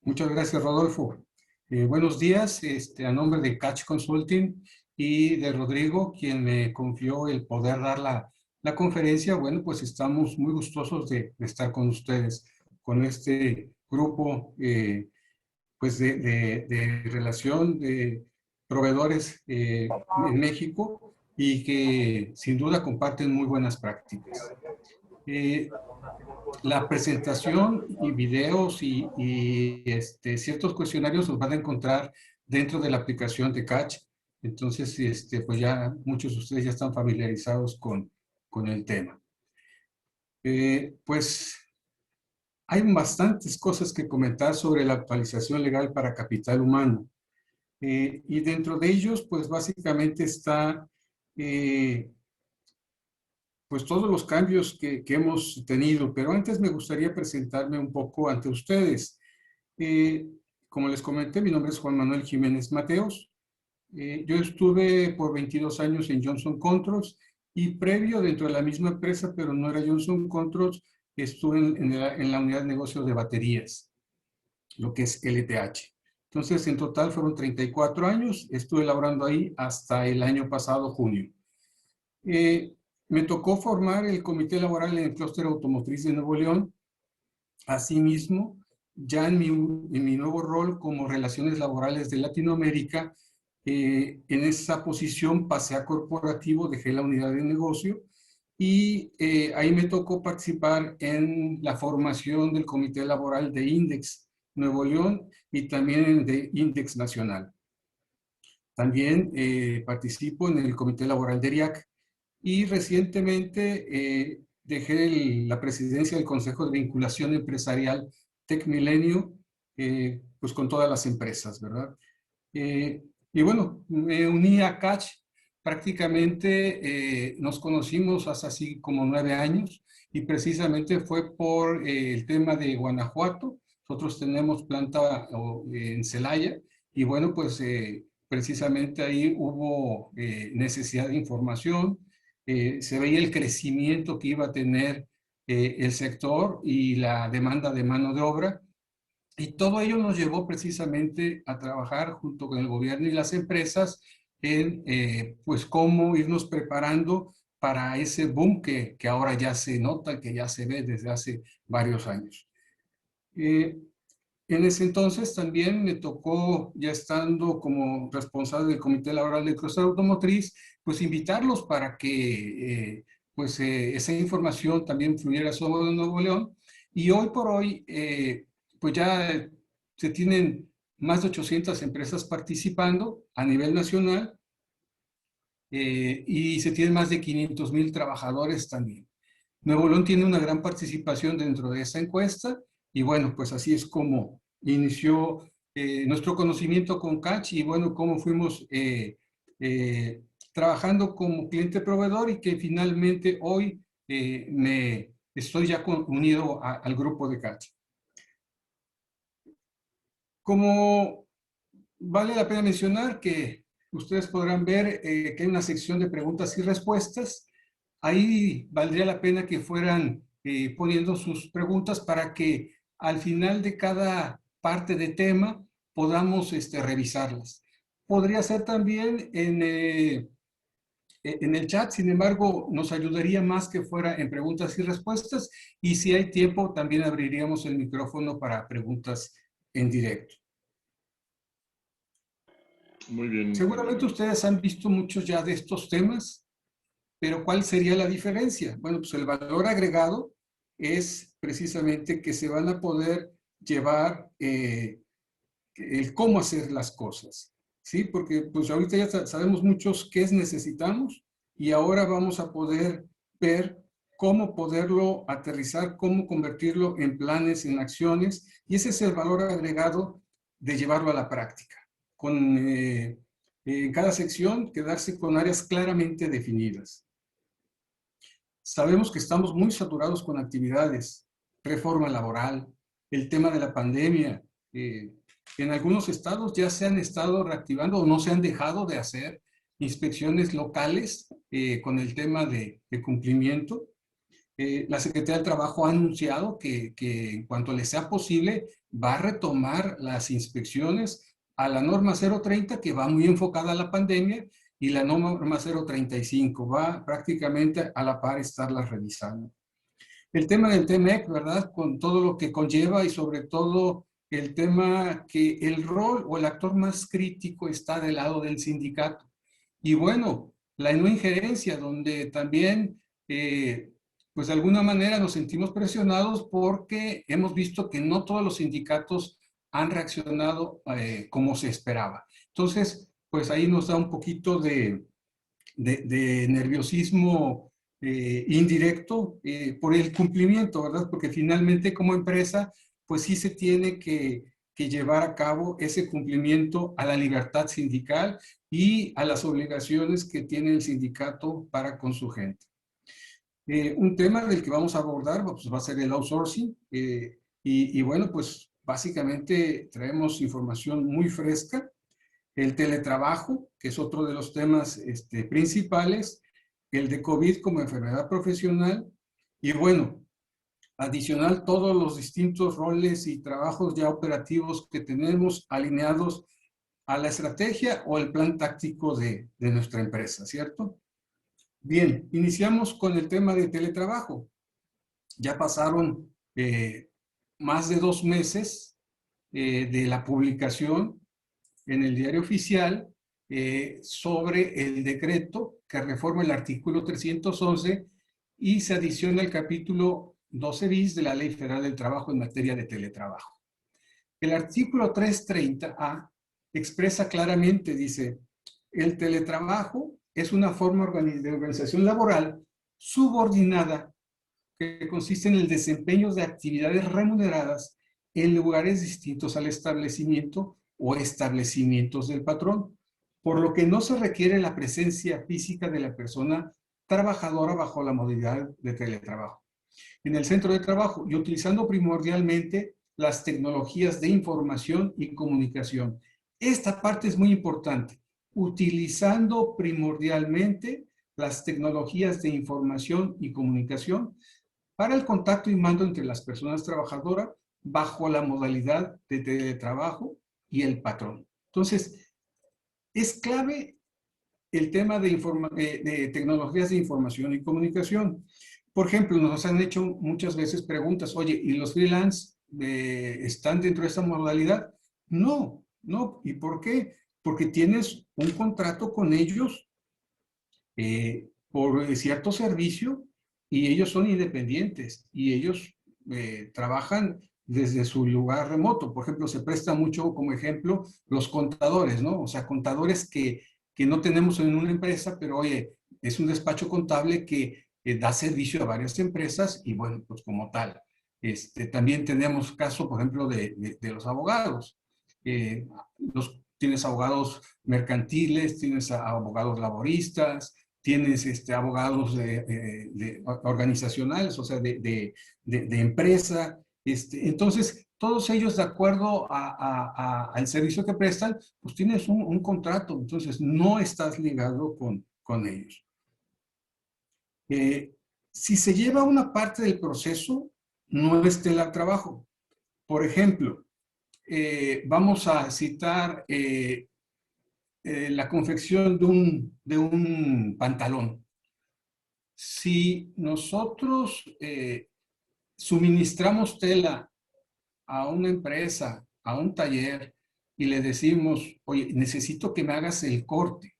Muchas gracias, Rodolfo. Buenos días, a nombre de Catch Consulting y de Rodrigo, quien me confió el poder dar la conferencia. Bueno, pues estamos muy gustosos de estar con ustedes, con este grupo pues de relación de proveedores en México y que sin duda comparten muy buenas prácticas. Eh, la presentación y videos y ciertos cuestionarios los van a encontrar dentro de la aplicación de Catch. Entonces, pues ya muchos de ustedes ya están familiarizados con el tema. Pues hay bastantes cosas que comentar sobre la actualización legal para capital humano. Y dentro de ellos, pues básicamente está pues todos los cambios que hemos tenido, pero antes me gustaría presentarme un poco ante ustedes. Eh, Como les comenté, mi nombre es Juan Manuel Jiménez Mateos. Yo estuve por 22 años en Johnson Controls y previo dentro de la misma empresa, pero no era Johnson Controls, estuve en la unidad de negocio de baterías, lo que es LTH. Entonces, en total fueron 34 años, estuve laborando ahí hasta el año pasado, junio. Eh, Me tocó formar el comité laboral en el clúster automotriz de Nuevo León. Asimismo, ya en mi nuevo rol como Relaciones Laborales de Latinoamérica, en esa posición pasé a corporativo, dejé la unidad de negocio y ahí me tocó participar en la formación del comité laboral de Index Nuevo León y también de Index Nacional. También participo en el comité laboral de ERIAC y recientemente dejé la presidencia del Consejo de Vinculación Empresarial TecMilenio, pues con todas las empresas, ¿verdad? Y bueno, me uní a Catch, prácticamente nos conocimos hace así como 9 años y precisamente fue por el tema de Guanajuato. Nosotros tenemos planta en Celaya y bueno, pues precisamente ahí hubo necesidad de información, se veía el crecimiento que iba a tener el sector y la demanda de mano de obra. Y todo ello nos llevó precisamente a trabajar junto con el gobierno y las empresas en pues cómo irnos preparando para ese boom que ahora ya se nota, que ya se ve desde hace varios años. Eh, en ese entonces también me tocó, ya estando como responsable del Comité Laboral del Clúster Automotriz, pues invitarlos para que esa información también fluyera sobre Nuevo León. Y hoy por hoy, pues ya se tienen más de 800 empresas participando a nivel nacional y se tienen más de 500,000 trabajadores también. Nuevo León tiene una gran participación dentro de esa encuesta y bueno, pues así es como inició nuestro conocimiento con Catch y bueno, cómo fuimos eh, trabajando como cliente proveedor y que finalmente hoy me estoy ya unido al grupo de Catch. Como vale la pena mencionar que ustedes podrán ver que hay una sección de preguntas y respuestas. Ahí valdría la pena que fueran poniendo sus preguntas para que al final de cada parte de tema podamos revisarlas. Podría ser también en el chat, sin embargo, nos ayudaría más que fuera en preguntas y respuestas y si hay tiempo también abriríamos el micrófono para preguntas en directo. Muy bien. Seguramente ustedes han visto muchos ya de estos temas, pero ¿cuál sería la diferencia? Bueno, pues el valor agregado es precisamente que se van a poder llevar el cómo hacer las cosas, ¿sí? Porque pues ahorita ya sabemos muchos qué necesitamos y ahora vamos a poder ver cómo poderlo aterrizar, cómo convertirlo en planes, en acciones, y ese es el valor agregado de llevarlo a la práctica. En cada sección quedarse con áreas claramente definidas. Sabemos que estamos muy saturados con actividades, reforma laboral, el tema de la pandemia. En algunos estados ya se han estado reactivando o no se han dejado de hacer inspecciones locales con el tema de cumplimiento. La Secretaría del Trabajo ha anunciado que en cuanto le sea posible va a retomar las inspecciones a la norma 030, que va muy enfocada a la pandemia, y la norma 035 va prácticamente a la par estarlas revisando. El tema del TMEC, ¿verdad? Con todo lo que conlleva y sobre todo el tema que el rol o el actor más crítico está del lado del sindicato. Y bueno, la no injerencia, donde también, pues de alguna manera nos sentimos presionados porque hemos visto que no todos los sindicatos han reaccionado como se esperaba. Entonces, pues ahí nos da un poquito de nerviosismo indirecto por el cumplimiento, ¿verdad? Porque finalmente como empresa, pues sí se tiene que llevar a cabo ese cumplimiento a la libertad sindical y a las obligaciones que tiene el sindicato para con su gente. Un tema del que vamos a abordar pues, va a ser el outsourcing y bueno, pues básicamente traemos información muy fresca. El teletrabajo, que es otro de los temas principales, el de COVID como enfermedad profesional y bueno, adicional todos los distintos roles y trabajos ya operativos que tenemos alineados a la estrategia o el plan táctico de nuestra empresa, ¿cierto? Bien, iniciamos con el tema de teletrabajo. Ya pasaron más de 2 meses de la publicación en el diario oficial sobre el decreto que reforma el artículo 311 y se adiciona el capítulo 12 bis de la Ley Federal del Trabajo en materia de teletrabajo. El artículo 330A expresa claramente, dice, el teletrabajo es una forma de organización laboral subordinada que consiste en el desempeño de actividades remuneradas en lugares distintos al establecimiento o establecimientos del patrón, por lo que no se requiere la presencia física de la persona trabajadora bajo la modalidad de teletrabajo en el centro de trabajo y utilizando primordialmente las tecnologías de información y comunicación. Esta parte es muy importante, utilizando primordialmente las tecnologías de información y comunicación para el contacto y mando entre las personas trabajadoras bajo la modalidad de teletrabajo y el patrón. Entonces, es clave el tema de tecnologías de información y comunicación. Por ejemplo, nos han hecho muchas veces preguntas, oye, ¿y los freelance están dentro de esta modalidad? No, no. ¿Y por qué? Porque tienes un contrato con ellos por cierto servicio y ellos son independientes y ellos trabajan desde su lugar remoto. Por ejemplo, se presta mucho como ejemplo los contadores, ¿no? O sea, contadores que no tenemos en una empresa, pero oye, es un despacho contable que da servicio a varias empresas y bueno, pues como tal. También tenemos caso, por ejemplo, de los abogados. Tienes abogados mercantiles, tienes abogados laboristas, tienes abogados organizacionales, o sea, de empresa. Entonces, todos ellos, de acuerdo al servicio que prestan, pues tienes un contrato, entonces no estás ligado con ellos. Si se lleva una parte del proceso, no es teletrabajo. Por ejemplo, vamos a citar la confección de un pantalón. Si nosotros suministramos tela a una empresa, a un taller, y le decimos, oye, necesito que me hagas el corte,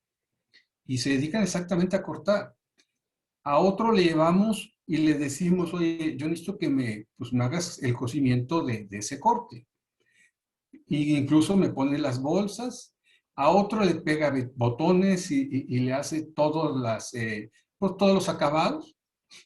y se dedican exactamente a cortar. A otro le llevamos y le decimos, oye, yo necesito que pues, me hagas el cosimiento de ese corte. Y incluso me pone las bolsas. A otro le pega botones y le hace pues, todos los acabados.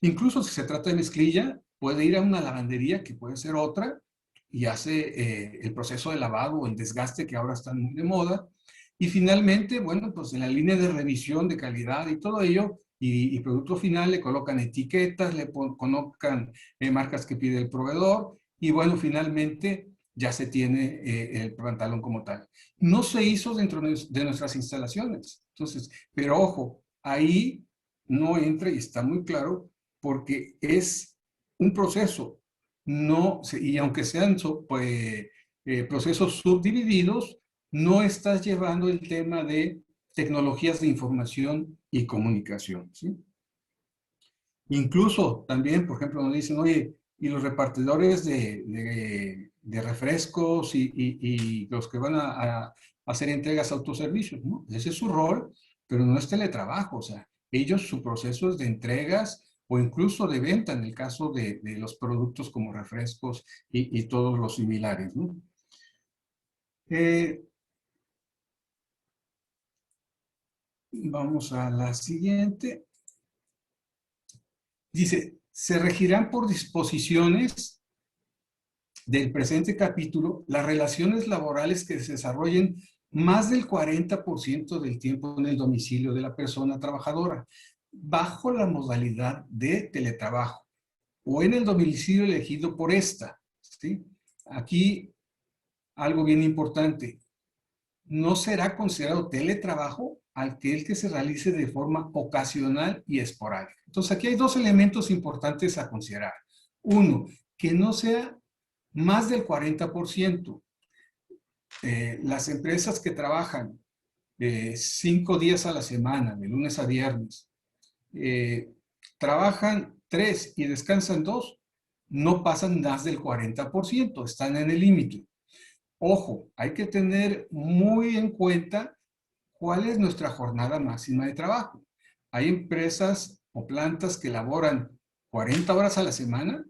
Incluso si se trata de mezclilla, puede ir a una lavandería, que puede ser otra, y hace el proceso de lavado o el desgaste que ahora están muy de moda. Y finalmente, bueno, pues en la línea de revisión de calidad y todo ello, y producto final le colocan etiquetas, le colocan marcas que pide el proveedor, y bueno, finalmente ya se tiene el pantalón como tal. No se hizo dentro de nuestras instalaciones. Entonces, pero ojo, ahí no entra y está muy claro porque es un proceso, no, y aunque sean procesos subdivididos, no estás llevando el tema de tecnologías de información y comunicación, ¿sí? Incluso también, por ejemplo, nos dicen, oye, y los repartidores de refrescos y los que van a hacer entregas a autoservicios, ¿no? Ese es su rol, pero no es teletrabajo, o sea, ellos, su proceso es de entregas o incluso de venta en el caso de los productos como refrescos y todos los similares, ¿no? Eh, Vamos a la siguiente. Dice, se regirán por disposiciones del presente capítulo las relaciones laborales que se desarrollen más del 40% del tiempo en el domicilio de la persona trabajadora, bajo la modalidad de teletrabajo o en el domicilio elegido por esta, ¿sí? Aquí algo bien importante, no será considerado teletrabajo aquel que se realice de forma ocasional y esporádica. Entonces, aquí hay dos elementos importantes a considerar. Uno, que no sea más del 40%. Las empresas que trabajan 5 días a la semana, de lunes a viernes, trabajan 3 y descansan 2, no pasan más del 40%, están en el límite. Ojo, hay que tener muy en cuenta cuál es nuestra jornada máxima de trabajo. Hay empresas o plantas que laboran 40 horas a la semana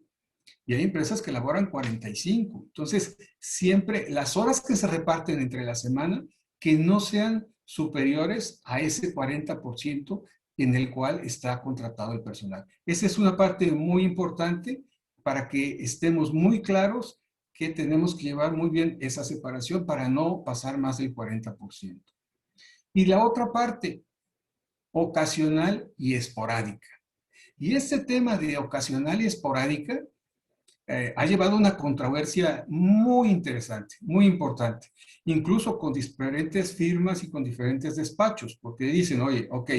y hay empresas que elaboran 45. Entonces, siempre las horas que se reparten entre la semana, que no sean superiores a ese 40% en el cual está contratado el personal. Esa es una parte muy importante para que estemos muy claros que tenemos que llevar muy bien esa separación para no pasar más del 40%. Y la otra parte, ocasional y esporádica. Y este tema de ocasional y esporádica ha llevado una controversia muy interesante, muy importante, incluso con diferentes firmas y con diferentes despachos, porque dicen, oye, ok,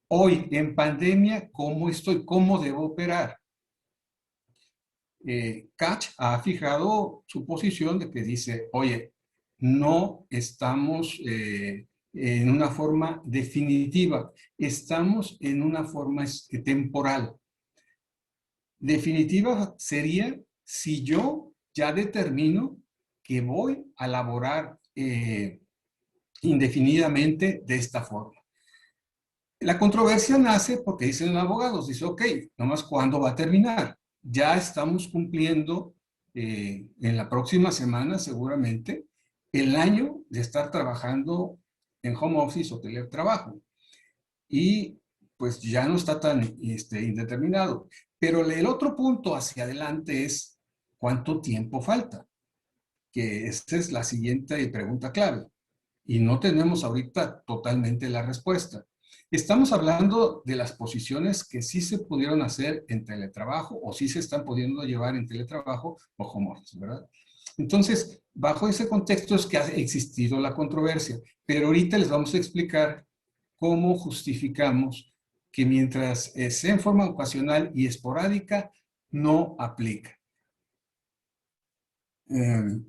hoy en pandemia, ¿cómo estoy? ¿Cómo debo operar? Catch ha fijado su posición de que dice, oye, no estamos en una forma definitiva, estamos en una forma temporal. Definitiva sería si yo ya determino que voy a laborar indefinidamente de esta forma. La controversia nace porque dicen los abogados, dice, ok, nomás ¿cuándo va a terminar? Ya estamos cumpliendo en la próxima semana seguramente el año de estar trabajando en home office o teletrabajo. Y pues ya no está tan indeterminado. Pero el otro punto hacia adelante es ¿cuánto tiempo falta? Que esta es la siguiente pregunta clave. Y no tenemos ahorita totalmente la respuesta. Estamos hablando de las posiciones que sí se pudieron hacer en teletrabajo o sí se están pudiendo llevar en teletrabajo o home office, ¿verdad? Entonces, bajo ese contexto es que ha existido la controversia. Pero ahorita les vamos a explicar cómo justificamos que mientras sea en forma ocasional y esporádica, no aplica. Eh,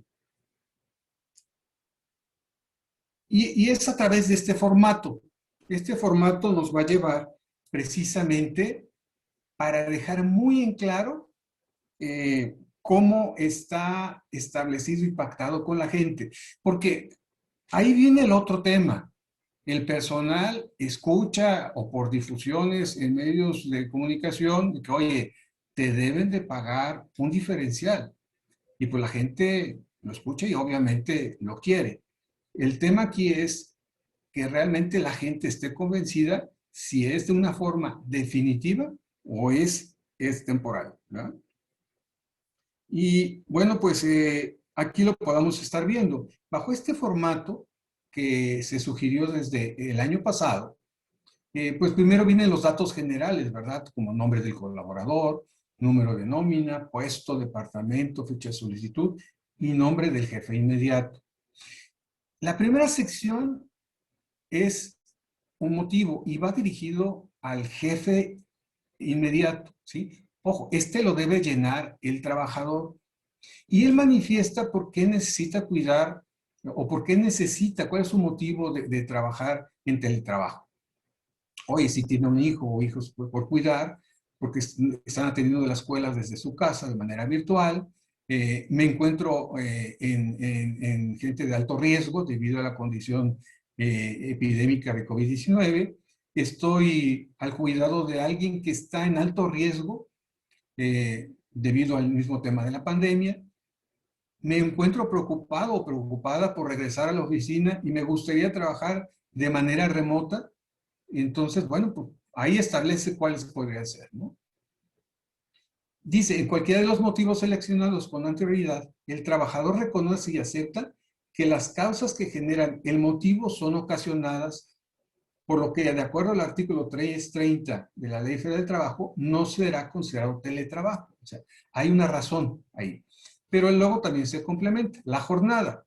y es a través de este formato. Este formato nos va a llevar precisamente para dejar muy en claro cómo está establecido y pactado con la gente. Porque ahí viene el otro tema. El personal escucha o por difusiones en medios de comunicación que, oye, te deben de pagar un diferencial. Y pues la gente lo escucha y obviamente lo quiere. El tema aquí es que realmente la gente esté convencida si es de una forma definitiva o es temporal, ¿verdad? Y bueno, pues aquí lo podamos estar viendo. Bajo este formato que se sugirió desde el año pasado, pues primero vienen los datos generales, ¿verdad? Como nombre del colaborador, número de nómina, puesto, departamento, fecha de solicitud y nombre del jefe inmediato. La primera sección es un motivo y va dirigido al jefe inmediato, ¿sí? Ojo, este lo debe llenar el trabajador y él manifiesta por qué necesita cuidar o por qué necesita, cuál es su motivo de trabajar en teletrabajo. Oye, si tiene un hijo o hijos por cuidar, porque están atendiendo de la escuela desde su casa de manera virtual. Me encuentro en gente de alto riesgo debido a la condición epidémica de COVID-19. Estoy al cuidado de alguien que está en alto riesgo debido al mismo tema de la pandemia. Me encuentro preocupado o preocupada por regresar a la oficina y me gustaría trabajar de manera remota. Entonces, bueno, pues ahí establece cuáles podrían ser, ¿no? Dice, en cualquiera de los motivos seleccionados con anterioridad, el trabajador reconoce y acepta que las causas que generan el motivo son ocasionadas, por lo que, de acuerdo al artículo 330 de la Ley Federal del Trabajo, no será considerado teletrabajo. O sea, hay una razón ahí. Pero luego también se complementa. La jornada.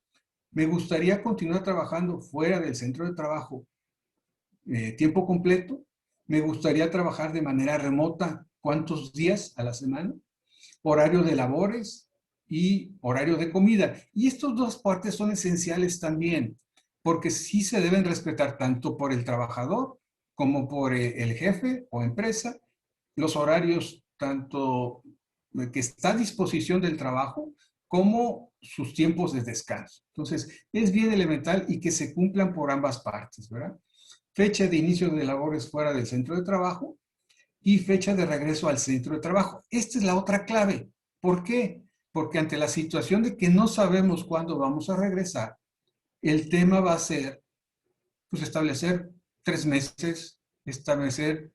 Me gustaría continuar trabajando fuera del centro de trabajo tiempo completo. Me gustaría trabajar de manera remota, ¿cuántos días a la semana? Horario de labores y horario de comida. Y estas dos partes son esenciales también, porque sí se deben respetar tanto por el trabajador como por el jefe o empresa, los horarios tanto que está a disposición del trabajo como sus tiempos de descanso. Entonces, es bien elemental y que se cumplan por ambas partes, ¿verdad? Fecha de inicio de labores fuera del centro de trabajo y fecha de regreso al centro de trabajo. Esta es la otra clave. ¿Por qué? Porque ante la situación de que no sabemos cuándo vamos a regresar, el tema va a ser, pues, establecer 3 meses, establecer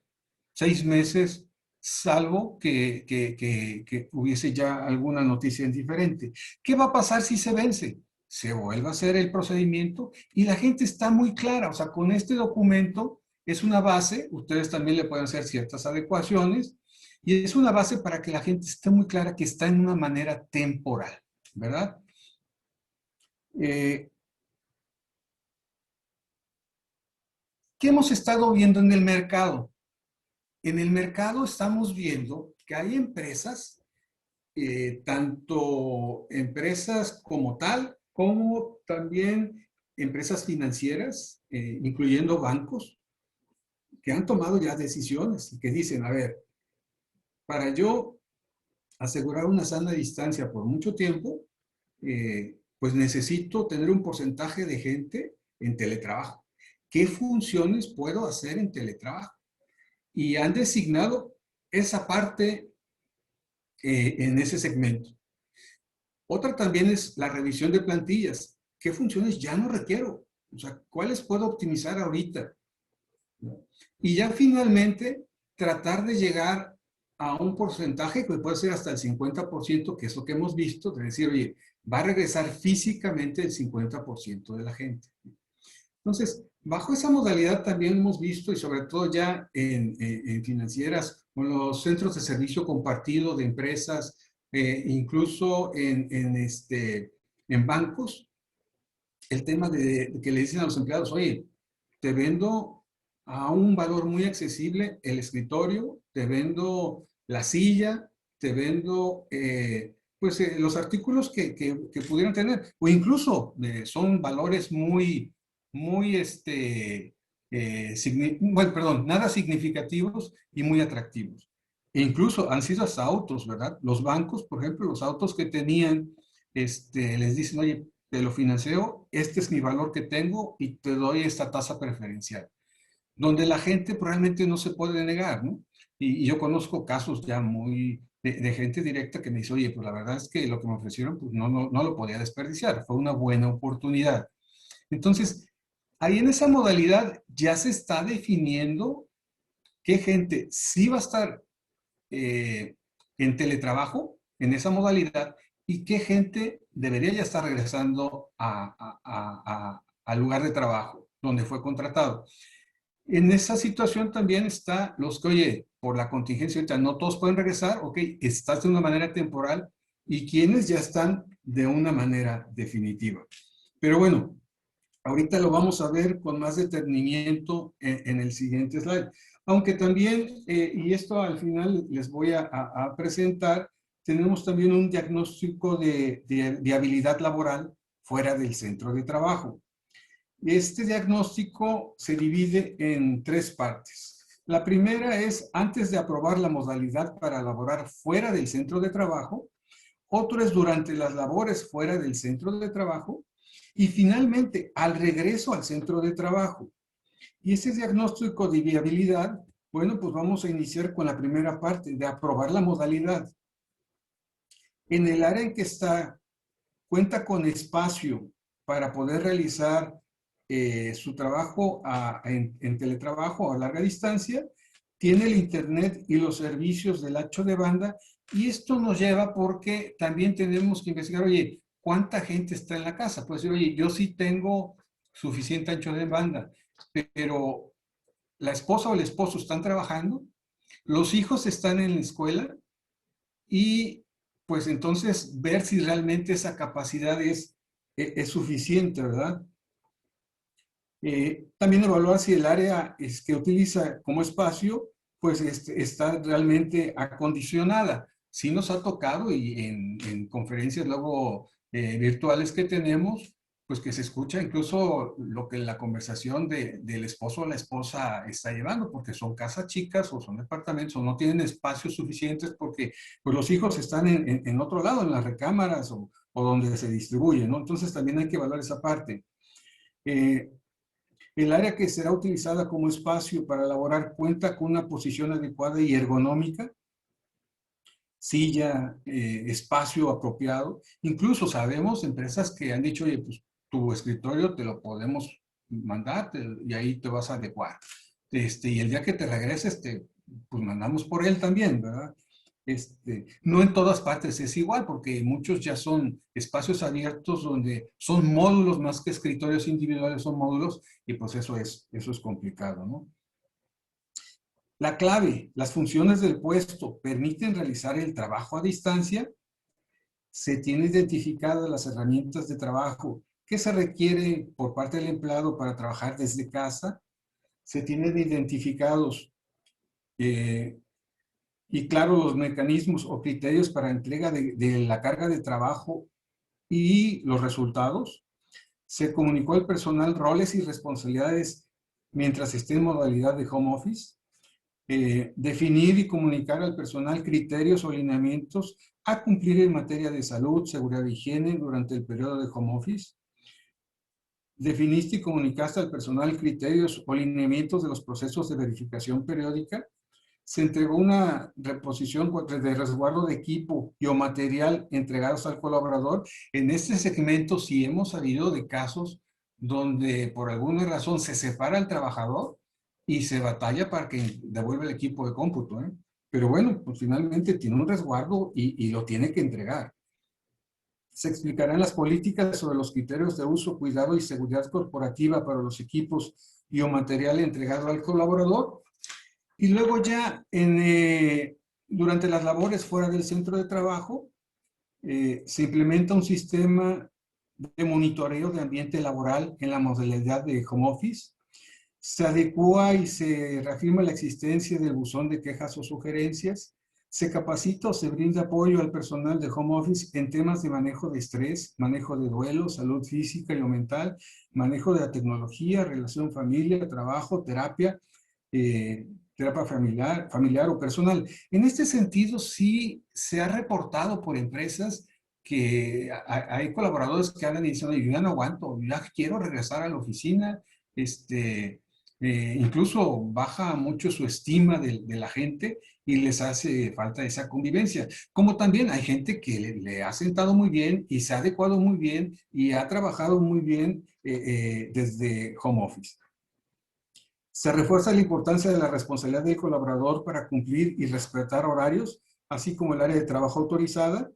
6 meses, salvo que hubiese ya alguna noticia diferente. ¿Qué va a pasar si se vence? Se vuelve a hacer el procedimiento y la gente está muy clara. O sea, con este documento es una base, ustedes también le pueden hacer ciertas adecuaciones, y es una base para que la gente esté muy clara que está en una manera temporal, ¿verdad? Eh, ¿Qué hemos estado viendo en el mercado? En el mercado estamos viendo que hay empresas, tanto empresas como tal, como también empresas financieras, incluyendo bancos, que han tomado ya decisiones y que dicen, a ver, para yo asegurar una sana distancia por mucho tiempo, pues necesito tener un porcentaje de gente en teletrabajo. ¿Qué funciones puedo hacer en teletrabajo? Y han designado esa parte en ese segmento. Otra también es la revisión de plantillas. ¿Qué funciones ya no requiero? O sea, ¿cuáles puedo optimizar ahorita? ¿No? Y ya finalmente tratar de llegar a un porcentaje que puede ser hasta el 50%, que es lo que hemos visto, de decir, oye, va a regresar físicamente el 50% de la gente. Entonces, bajo esa modalidad también hemos visto, y sobre todo ya en financieras, con los centros de servicio compartido de empresas, incluso en bancos, el tema de que le dicen a los empleados, oye, te vendo a un valor muy accesible el escritorio, te vendo la silla, te vendo los artículos que pudieran tener, o incluso son valores muy, bueno, perdón, nada significativos y muy atractivos. E incluso han sido hasta autos, ¿verdad? Los bancos, por ejemplo, los autos que tenían, les dicen, oye, te lo financio, este es mi valor que tengo y te doy esta tasa preferencial, donde la gente probablemente no se puede negar, ¿no? Y yo conozco casos ya muy de gente directa que me dice, oye, pues la verdad es que lo que me ofrecieron, pues no lo podía desperdiciar, fue una buena oportunidad. Entonces, ahí en esa modalidad ya se está definiendo qué gente sí va a estar en teletrabajo, en esa modalidad, y qué gente debería ya estar regresando al lugar de trabajo donde fue contratado. En esa situación también está los que, oye, por la contingencia, no todos pueden regresar, ok, estás de una manera temporal, y quienes ya están de una manera definitiva. Pero bueno, ahorita lo vamos a ver con más detenimiento en el siguiente slide. Aunque también, y esto al final les voy a presentar, tenemos también un diagnóstico de habilidad laboral fuera del centro de trabajo. Este diagnóstico se divide en tres partes. La primera es antes de aprobar la modalidad para laborar fuera del centro de trabajo, otro es durante las labores fuera del centro de trabajo y finalmente al regreso al centro de trabajo. Y ese diagnóstico de viabilidad, bueno, pues vamos a iniciar con la primera parte de aprobar la modalidad. En el área en que está, cuenta con espacio para poder realizar su trabajo en teletrabajo a larga distancia, tiene el internet y los servicios del ancho de banda, y esto nos lleva porque también tenemos que investigar, oye, ¿cuánta gente está en la casa? Pues oye, yo sí tengo suficiente ancho de banda, pero la esposa o el esposo están trabajando, los hijos están en la escuela, y pues entonces ver si realmente esa capacidad es suficiente, ¿verdad? También evaluar si el área que utiliza como espacio pues está realmente acondicionada. Sí nos ha tocado y en conferencias luego virtuales que tenemos, pues que se escucha incluso lo que la conversación del esposo o la esposa está llevando, porque son casas chicas o son departamentos o no tienen espacios suficientes porque pues los hijos están en otro lado, en las recámaras o donde se distribuyen, ¿no? Entonces también hay que evaluar esa parte. Eh, el área que será utilizada como espacio para elaborar cuenta con una posición adecuada y ergonómica, silla, espacio apropiado. Incluso sabemos empresas que han dicho, oye, pues tu escritorio te lo podemos mandar y ahí te vas a adecuar. Y el día que te regreses, pues mandamos por él también, ¿verdad? No en todas partes es igual, porque muchos ya son espacios abiertos donde son módulos más que escritorios individuales, son módulos, y pues eso es complicado, ¿no? La clave, las funciones del puesto permiten realizar el trabajo a distancia. Se tienen identificadas las herramientas de trabajo que se requiere por parte del empleado para trabajar desde casa. Se tienen identificados y claro los mecanismos o criterios para entrega de la carga de trabajo y los resultados. Se comunicó al personal roles y responsabilidades mientras esté en modalidad de home office. Definir y comunicar al personal criterios o lineamientos a cumplir en materia de salud, seguridad e higiene durante el periodo de home office. Definiste y comunicaste al personal criterios o lineamientos de los procesos de verificación periódica. Se entregó una reposición de resguardo de equipo y o material entregados al colaborador. En este segmento sí hemos sabido de casos donde por alguna razón se separa el trabajador y se batalla para que devuelva el equipo de cómputo, ¿eh? Pero bueno, pues finalmente tiene un resguardo y lo tiene que entregar. Se explicarán las políticas sobre los criterios de uso, cuidado y seguridad corporativa para los equipos y o material entregado al colaborador. Y luego ya durante las labores fuera del centro de trabajo, se implementa un sistema de monitoreo de ambiente laboral en la modalidad de home office. Se adecua y se reafirma la existencia del buzón de quejas o sugerencias. Se capacita o se brinda apoyo al personal de home office en temas de manejo de estrés, manejo de duelo, salud física y mental, manejo de la tecnología, relación familia, trabajo, terapia, terapia familiar o personal. En este sentido, sí se ha reportado por empresas que hay colaboradores que hablan diciendo, yo ya no aguanto, ya quiero regresar a la oficina, incluso baja mucho su estima de la gente y les hace falta esa convivencia. Como también hay gente que le ha sentado muy bien y se ha adecuado muy bien y ha trabajado muy bien desde home office. Se refuerza la importancia de la responsabilidad del colaborador para cumplir y respetar horarios, así como el área de trabajo autorizada,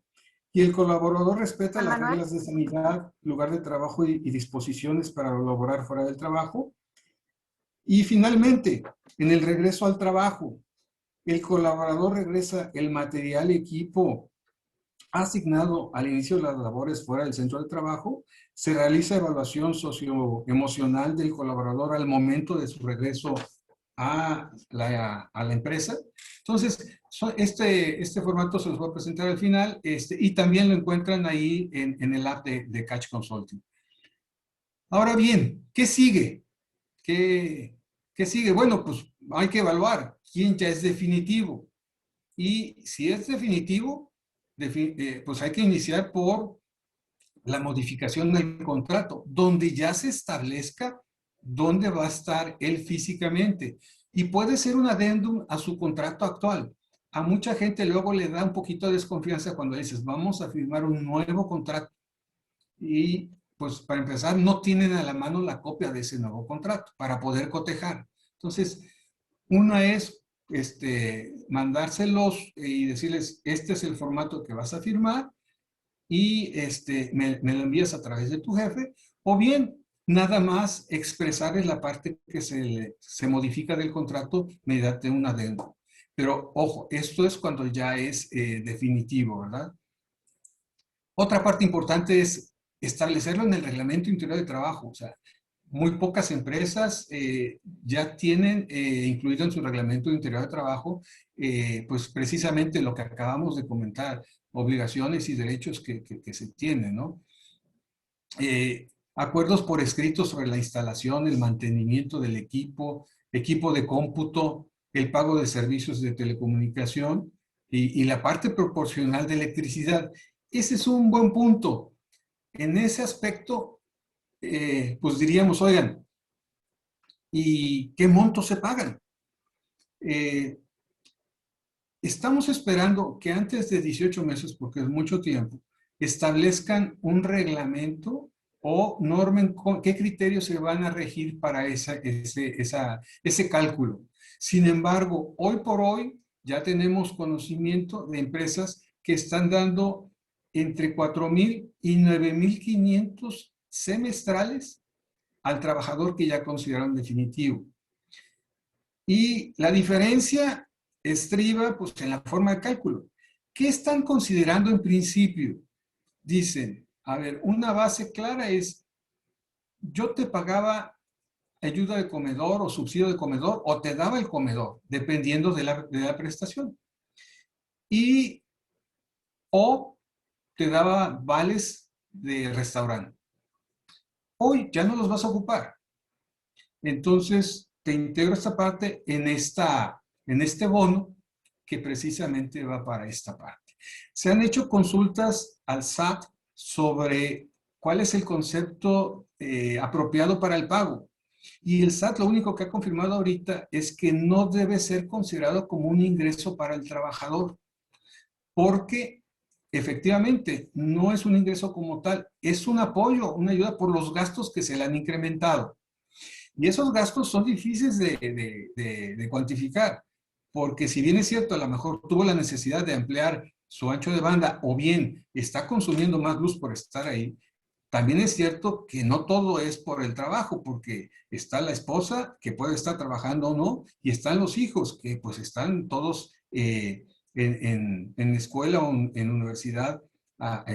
y el colaborador respeta las reglas de sanidad, lugar de trabajo y disposiciones para laborar fuera del trabajo. Y finalmente, en el regreso al trabajo, el colaborador regresa el material y equipo asignado al inicio de las labores fuera del centro de trabajo. Se realiza evaluación socioemocional del colaborador al momento de su regreso a la empresa. Entonces, este formato se los voy a presentar al final y también lo encuentran ahí en el app de Catch Consulting. Ahora bien, ¿qué sigue? ¿Qué sigue? Bueno, pues hay que evaluar quién ya es definitivo. Y si es definitivo, pues hay que iniciar por la modificación del contrato, donde ya se establezca dónde va a estar él físicamente. Y puede ser un adendum a su contrato actual. A mucha gente luego le da un poquito de desconfianza cuando dices, vamos a firmar un nuevo contrato. Y pues para empezar, no tienen a la mano la copia de ese nuevo contrato para poder cotejar. Entonces, una es mandárselos y decirles, este es el formato que vas a firmar y me lo envías a través de tu jefe, o bien nada más expresarles la parte que se modifica del contrato mediante un adendo. Pero ojo, esto es cuando ya es definitivo, ¿verdad? Otra parte importante es establecerlo en el reglamento interior de trabajo. O sea, muy pocas empresas ya tienen incluido en su reglamento interior de trabajo, pues precisamente lo que acabamos de comentar, obligaciones y derechos que se tienen, ¿no? Acuerdos por escrito sobre la instalación, el mantenimiento del equipo de cómputo, el pago de servicios de telecomunicación y la parte proporcional de electricidad. Ese es un buen punto. En ese aspecto, pues diríamos, oigan, ¿y qué montos se pagan? Eh, Estamos esperando que antes de 18 meses, porque es mucho tiempo, establezcan un reglamento o normen qué criterios se van a regir para ese cálculo. Sin embargo, hoy por hoy ya tenemos conocimiento de empresas que están dando entre 4,000 y 9,500 semestrales al trabajador que ya consideraron definitivo. Y la diferencia estriba pues, en la forma de cálculo. ¿Qué están considerando en principio? Dicen, a ver, una base clara es, yo te pagaba ayuda de comedor o subsidio de comedor o te daba el comedor, dependiendo de la prestación. Y o te daba vales de restaurante. Hoy ya no los vas a ocupar. Entonces, te integro esta parte en este bono que precisamente va para esta parte. Se han hecho consultas al SAT sobre cuál es el concepto apropiado para el pago. Y el SAT lo único que ha confirmado ahorita es que no debe ser considerado como un ingreso para el trabajador, porque efectivamente no es un ingreso como tal, es un apoyo, una ayuda por los gastos que se le han incrementado. Y esos gastos son difíciles de cuantificar, porque si bien es cierto, a lo mejor tuvo la necesidad de ampliar su ancho de banda o bien está consumiendo más luz por estar ahí, también es cierto que no todo es por el trabajo, porque está la esposa que puede estar trabajando o no, y están los hijos que pues están todos en escuela o en universidad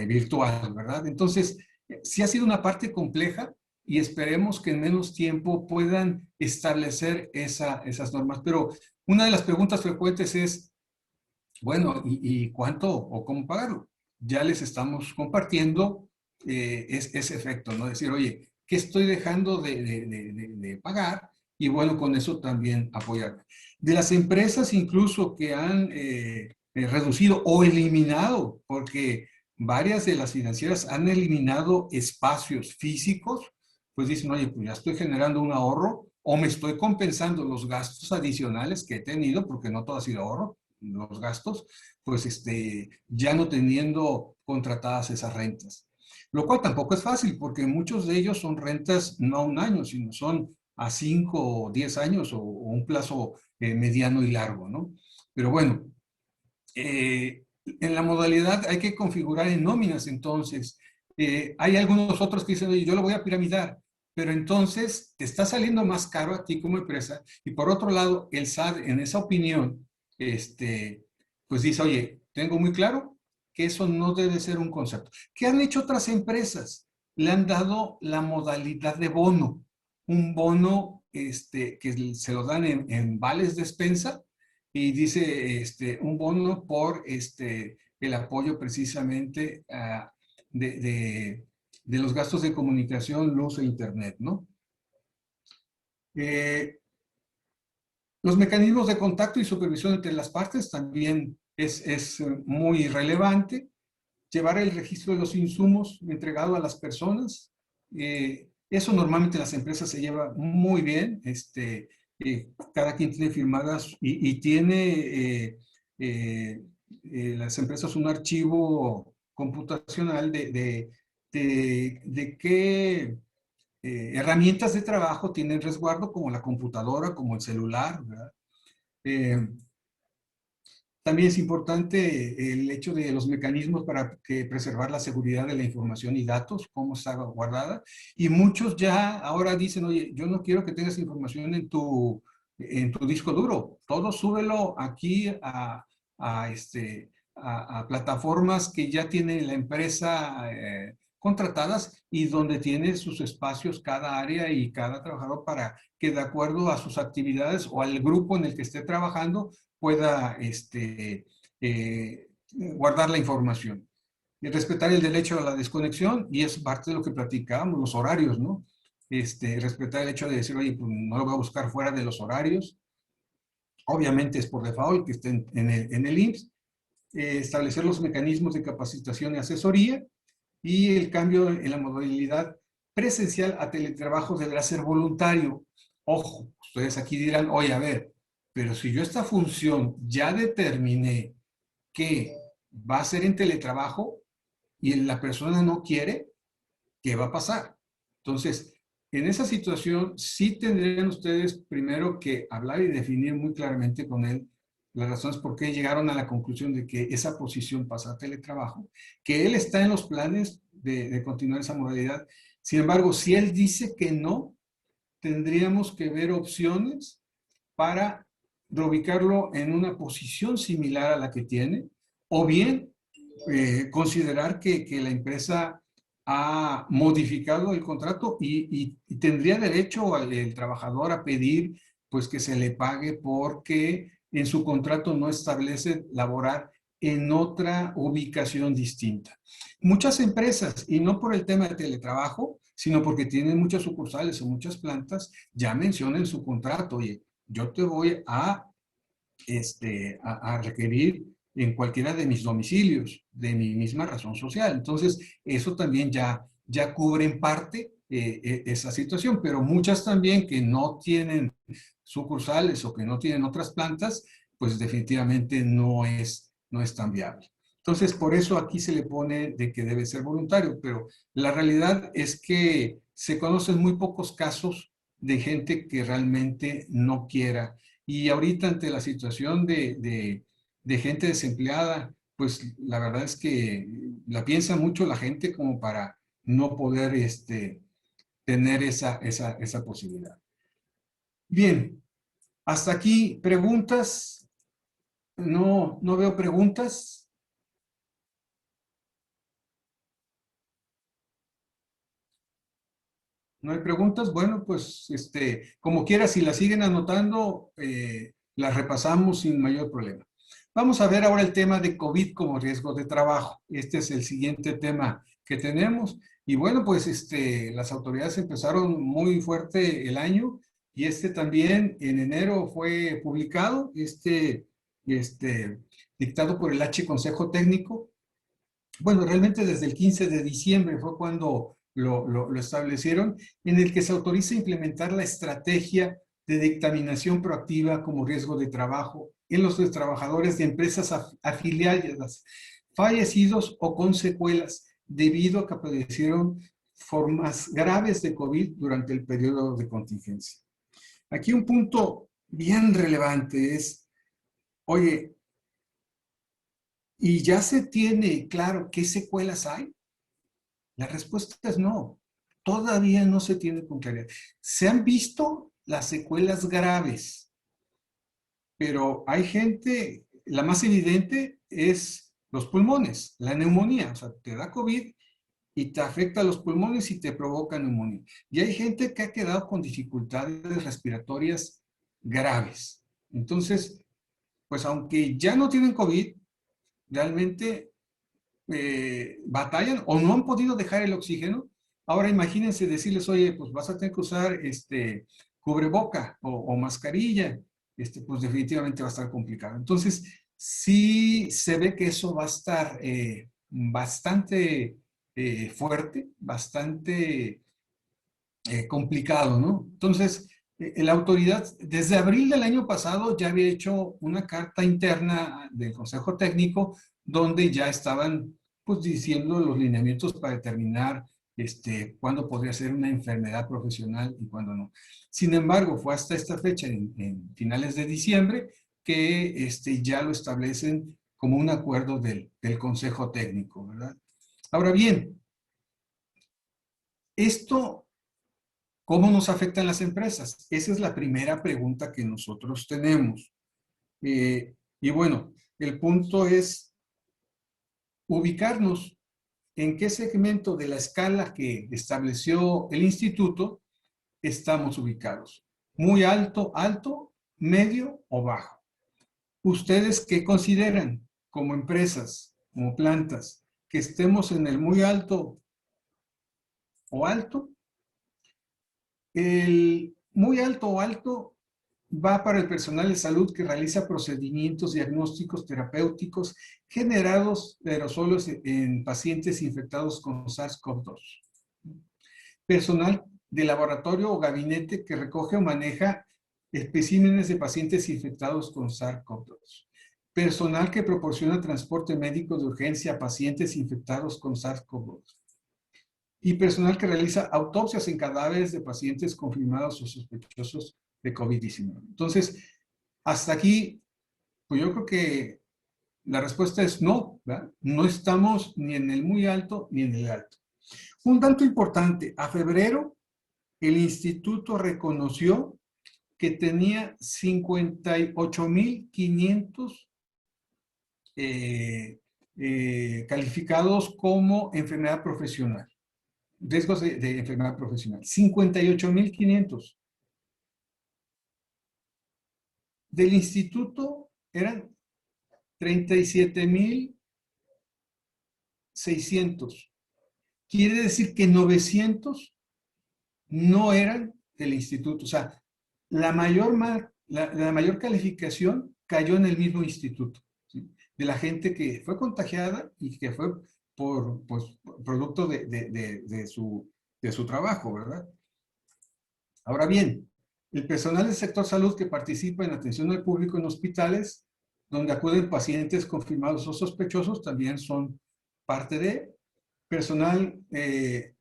virtual, ¿verdad? Entonces, sí ha sido una parte compleja, y esperemos que en menos tiempo puedan establecer esas normas. Pero una de las preguntas frecuentes es, bueno, ¿y cuánto o cómo pagarlo? Ya les estamos compartiendo ese efecto, ¿no? Decir, oye, ¿qué estoy dejando de pagar? Y bueno, con eso también apoyar. De las empresas incluso que han reducido o eliminado, porque varias de las financieras han eliminado espacios físicos, pues dicen, oye, pues ya estoy generando un ahorro o me estoy compensando los gastos adicionales que he tenido, porque no todo ha sido ahorro, los gastos, pues ya no teniendo contratadas esas rentas. Lo cual tampoco es fácil, porque muchos de ellos son rentas no a un año, sino son a 5 o 10 años o un plazo mediano y largo, ¿no? Pero bueno, en la modalidad hay que configurar en nóminas, entonces. Hay algunos otros que dicen, oye, yo lo voy a piramidar, pero entonces te está saliendo más caro a ti como empresa. Y por otro lado, el SAT, en esa opinión, pues dice, oye, tengo muy claro que eso no debe ser un concepto. ¿Qué han hecho otras empresas? Le han dado la modalidad de bono. un bono que se lo dan en vales despensa y dice un bono por el apoyo precisamente de los gastos de comunicación, luz e internet, ¿no? Los mecanismos de contacto y supervisión entre las partes también es muy relevante. Llevar el registro de los insumos entregado a las personas. Eso normalmente en las empresas se lleva muy bien. Cada quien tiene firmadas y tiene las empresas un archivo computacional de qué herramientas de trabajo tienen resguardo, como la computadora, como el celular, ¿verdad? Eh, También es importante el hecho de los mecanismos para preservar la seguridad de la información y datos, cómo está guardada. Y muchos ya ahora dicen, oye, yo no quiero que tengas información en tu disco duro. Todo súbelo aquí a plataformas que ya tiene la empresa contratadas y donde tiene sus espacios cada área y cada trabajador para que de acuerdo a sus actividades o al grupo en el que esté trabajando, pueda guardar la información. Y respetar el derecho a la desconexión, y es parte de lo que platicábamos, los horarios, ¿no? Respetar el hecho de decir, oye, pues no lo voy a buscar fuera de los horarios. Obviamente es por default que estén en el IMSS. Establecer los mecanismos de capacitación y asesoría, y el cambio en la modalidad presencial a teletrabajo deberá ser voluntario. Ojo, ustedes aquí dirán, oye, a ver, pero si yo esta función ya determiné que va a ser en teletrabajo y la persona no quiere, ¿qué va a pasar? Entonces, en esa situación sí tendrían ustedes primero que hablar y definir muy claramente con él las razones por qué llegaron a la conclusión de que esa posición pasa a teletrabajo, que él está en los planes de continuar esa modalidad. Sin embargo, si él dice que no, tendríamos que ver opciones para reubicarlo en una posición similar a la que tiene, o bien considerar que la empresa ha modificado el contrato y tendría derecho el trabajador a pedir pues que se le pague porque en su contrato no establece laborar en otra ubicación distinta. Muchas empresas, y no por el tema de teletrabajo, sino porque tienen muchas sucursales o muchas plantas, ya mencionan en su contrato, oye, yo te voy a requerir en cualquiera de mis domicilios, de mi misma razón social. Entonces, eso también ya cubre en parte esa situación, pero muchas también que no tienen sucursales o que no tienen otras plantas, pues definitivamente no es tan viable. Entonces, por eso aquí se le pone de que debe ser voluntario, pero la realidad es que se conocen muy pocos casos de gente que realmente no quiera. Y ahorita ante la situación de gente desempleada, pues la verdad es que la piensa mucho la gente como para no poder tener esa posibilidad. Bien, hasta aquí preguntas. No, no veo preguntas. No hay preguntas. Bueno, pues como quiera, si las siguen anotando, las repasamos sin mayor problema. Vamos a ver ahora el tema de COVID como riesgo de trabajo. Este es el siguiente tema que tenemos. Y bueno, pues las autoridades empezaron muy fuerte el año y también en enero fue publicado, dictado por el H Consejo Técnico. Bueno, realmente desde el 15 de diciembre fue cuando lo establecieron, en el que se autoriza implementar la estrategia de dictaminación proactiva como riesgo de trabajo en los trabajadores de empresas afiliadas, fallecidos o con secuelas debido a que padecieron formas graves de COVID durante el periodo de contingencia. Aquí un punto bien relevante es, oye, ¿y ya se tiene claro qué secuelas hay? La respuesta es no. Todavía no se tiene con claridad. Se han visto las secuelas graves, pero hay gente, la más evidente es los pulmones, la neumonía. O sea, te da COVID y te afecta los pulmones y te provoca neumonía. Y hay gente que ha quedado con dificultades respiratorias graves. Entonces, pues aunque ya no tienen COVID, realmente batallan o no han podido dejar el oxígeno. Ahora imagínense decirles, oye, pues vas a tener que usar cubreboca o mascarilla, pues definitivamente va a estar complicado. Entonces, sí se ve que eso va a estar bastante fuerte, bastante complicado, ¿no? Entonces, la autoridad, desde abril del año pasado, ya había hecho una carta interna del Consejo Técnico donde ya estaban, pues, diciendo los lineamientos para determinar cuándo podría ser una enfermedad profesional y cuándo no. Sin embargo, fue hasta esta fecha, en finales de diciembre, que ya lo establecen como un acuerdo del Consejo Técnico, ¿verdad? Ahora bien, esto, ¿cómo nos afectan las empresas? Esa es la primera pregunta que nosotros tenemos. Y bueno, el punto es ubicarnos en qué segmento de la escala que estableció el instituto estamos ubicados. Muy alto, alto, medio o bajo. ¿Ustedes qué consideran como empresas, como plantas, que estemos en el muy alto o alto? El muy alto o alto va para el personal de salud que realiza procedimientos diagnósticos terapéuticos generados de aerosolos en pacientes infectados con SARS-CoV-2. Personal de laboratorio o gabinete que recoge o maneja especímenes de pacientes infectados con SARS-CoV-2. Personal que proporciona transporte médico de urgencia a pacientes infectados con SARS-CoV-2. Y personal que realiza autopsias en cadáveres de pacientes confirmados o sospechosos de COVID-19. Entonces, hasta aquí, pues yo creo que la respuesta es no, ¿verdad? No estamos ni en el muy alto ni en el alto. Un dato importante, a febrero el instituto reconoció que tenía 58,500 calificados como enfermedad profesional. Riesgos de enfermedad profesional. 58,500. Del instituto eran 37,600. Quiere decir que 900 no eran del instituto. O sea, la mayor calificación cayó en el mismo instituto, ¿sí? De la gente que fue contagiada y que fue por producto de su trabajo, ¿verdad? Ahora bien, el personal del sector salud que participa en atención al público en hospitales, donde acuden pacientes confirmados o sospechosos, también son parte de personal que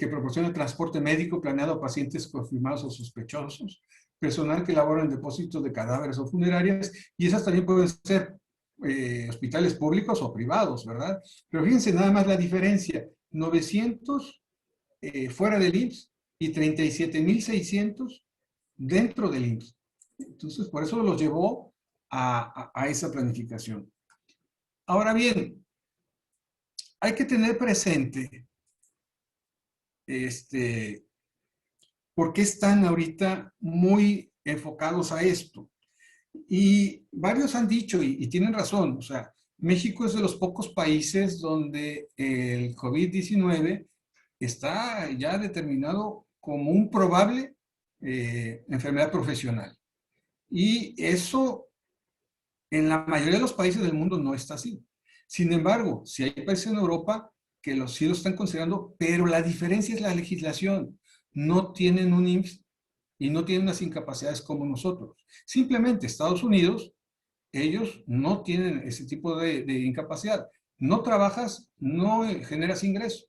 proporciona transporte médico planeado a pacientes confirmados o sospechosos, personal que labora en depósitos de cadáveres o funerarias, y esas también pueden ser hospitales públicos o privados, ¿verdad? Pero fíjense nada más la diferencia, 900 fuera del IMSS y 37,600 dentro del IMSS. Entonces, por eso los llevó a esa planificación. Ahora bien, hay que tener presente por qué están ahorita muy enfocados a esto. Y varios han dicho, y tienen razón, o sea, México es de los pocos países donde el COVID-19 está ya determinado como un probable enfermedad profesional. Y eso en la mayoría de los países del mundo no está así. Sin embargo, si hay países en Europa que sí lo están considerando, pero la diferencia es la legislación. No tienen un IMSS y no tienen las incapacidades como nosotros. Simplemente Estados Unidos, ellos no tienen ese tipo de incapacidad. No trabajas, no generas ingreso.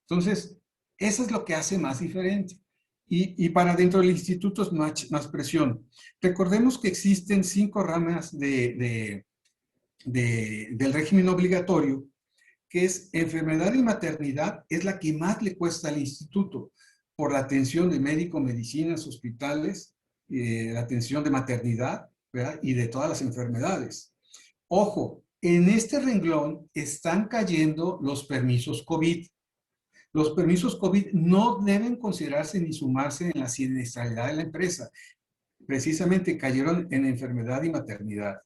Entonces, eso es lo que hace más diferente. Y para dentro del instituto es más presión. Recordemos que existen 5 ramas del régimen obligatorio, que es enfermedad y maternidad, es la que más le cuesta al instituto, por la atención de médico, medicinas, hospitales, la atención de maternidad, ¿verdad? Y de todas las enfermedades. Ojo, en este renglón están cayendo los permisos COVID. Los permisos COVID no deben considerarse ni sumarse en la siniestralidad de la empresa. Precisamente cayeron en enfermedad y maternidad.